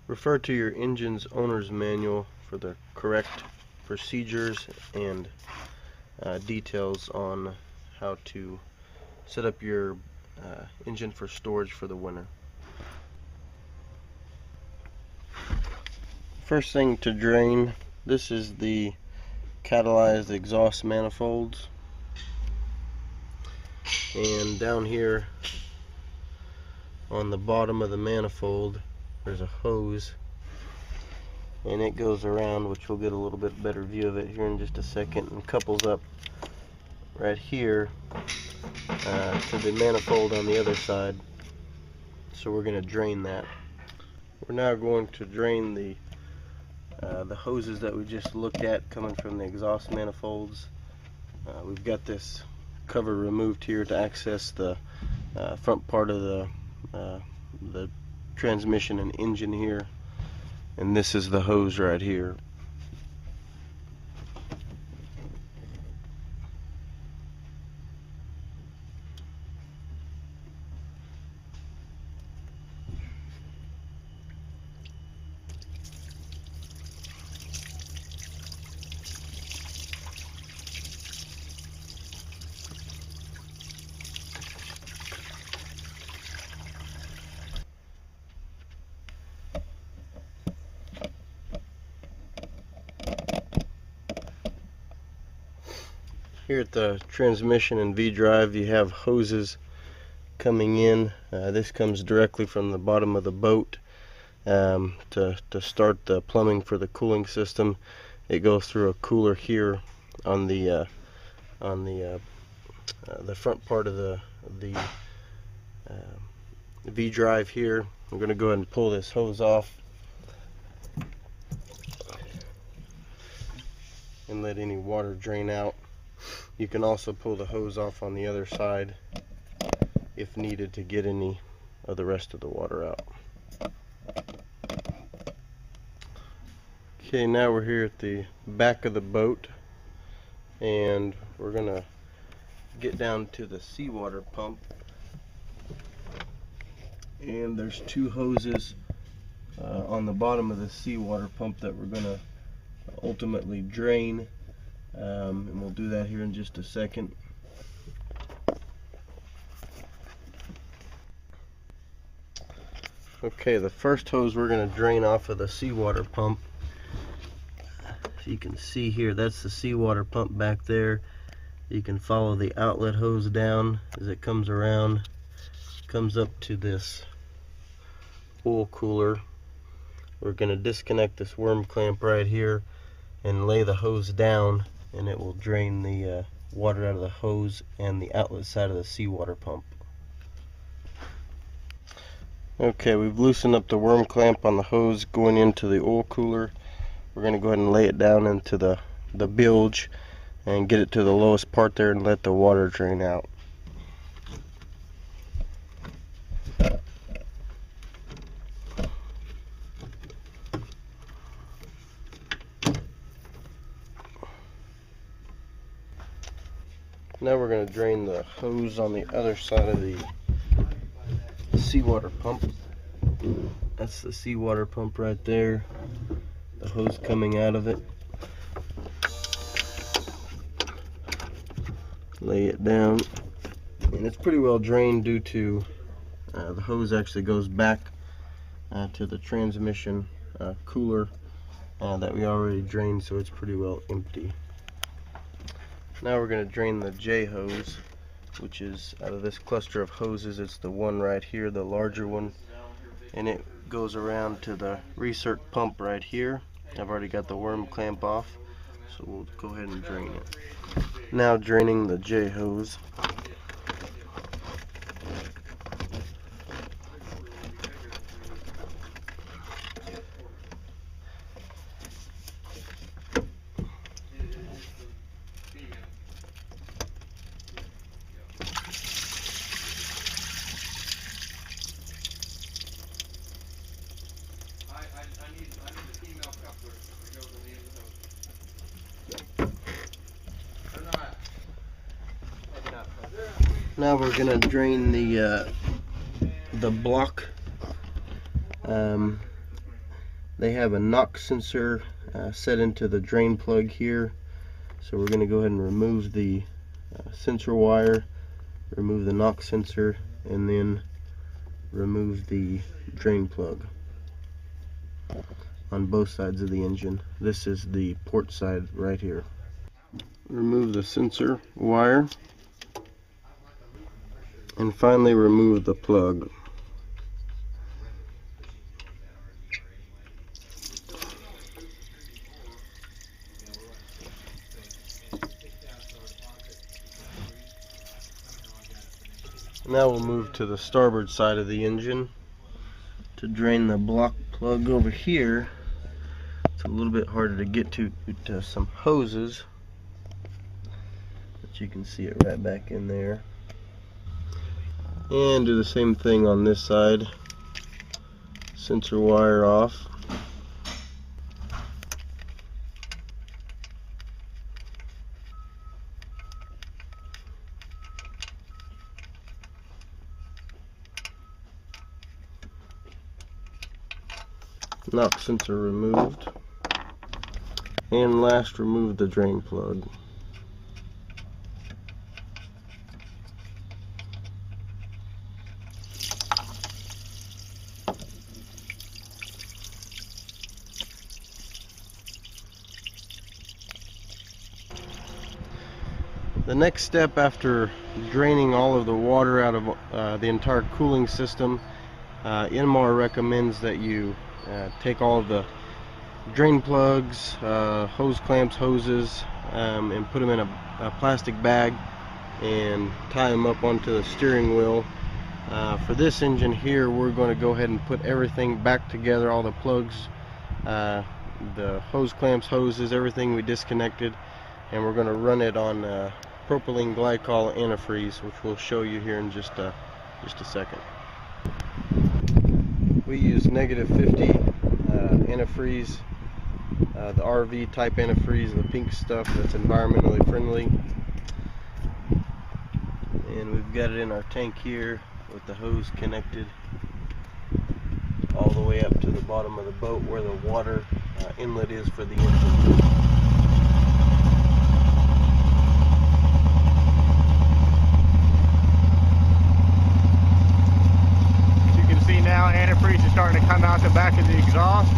Refer to your engine's owner's manual for the correct procedures and details on how to set up your engine for storage for the winter. First thing to drain, this is the catalyzed exhaust manifolds, and down here on the bottom of the manifold there's a hose, and it goes around, which we'll get a little bit better view of it here in just a second, and couples up right here to the manifold on the other side. So we're going to drain that. We're now going to drain the hoses that we just looked at coming from the exhaust manifolds. We've got this cover removed here to access the front part of the transmission and engine here, and this is the hose right here. Here at the transmission and V-drive, you have hoses coming in. This comes directly from the bottom of the boat to start the plumbing for the cooling system. It goes through a cooler here on the front part of the V-drive here. I'm going to go ahead and pull this hose off and let any water drain out. You can also pull the hose off on the other side if needed to get any of the rest of the water out. Okay, now we're here at the back of the boat, and we're gonna get down to the seawater pump, and there's two hoses on the bottom of the seawater pump that we're gonna ultimately drain. And we'll do that here in just a second. Okay, the first hose we're going to drain off of the seawater pump. If you can see here, that's the seawater pump back there. You can follow the outlet hose down as it comes around, comes up to this oil cooler. We're going to disconnect this worm clamp right here and lay the hose down, and it will drain the water out of the hose and the outlet side of the seawater pump. Okay, we've loosened up the worm clamp on the hose going into the oil cooler. We're going to go ahead and lay it down into the bilge and get it to the lowest part there and let the water drain out. Now we're going to drain the hose on the other side of the seawater pump. That's the seawater pump right there. The hose coming out of it. Lay it down, and it's pretty well drained due to the hose actually goes back to the transmission cooler that we already drained, so it's pretty well empty. Now we're going to drain the J hose, which is out of this cluster of hoses. It's the one right here, the larger one, and it goes around to the recirc pump right here. I've already got the worm clamp off, so we'll go ahead and drain it. Now draining the J hose. Now we're gonna drain the block They have a knock sensor set into the drain plug here. So we're going to go ahead and remove the sensor wire, remove the knock sensor, and then remove the drain plug on both sides of the engine. This is the port side right here. Remove the sensor wire, and finally remove the plug. Now we'll move to the starboard side of the engine to drain the block plug over here. It's a little bit harder to get to some hoses, but you can see it right back in there. And do the same thing on this side. Sensor wire off. Knock sensor removed. And last, remove the drain plug. The next step after draining all of the water out of the entire cooling system, Inmar recommends that you take all of the drain plugs, hose clamps, hoses, and put them in a plastic bag and tie them up onto the steering wheel. For this engine here, we're going to go ahead and put everything back together, all the plugs, the hose clamps, hoses, everything we disconnected, and we're going to run it on propylene glycol antifreeze, which we'll show you here in just a second. We use -50 antifreeze, the RV type antifreeze, the pink stuff that's environmentally friendly. And we've got it in our tank here with the hose connected all the way up to the bottom of the boat where the water inlet is for the engine. Now antifreeze is starting to come out the back of the exhaust.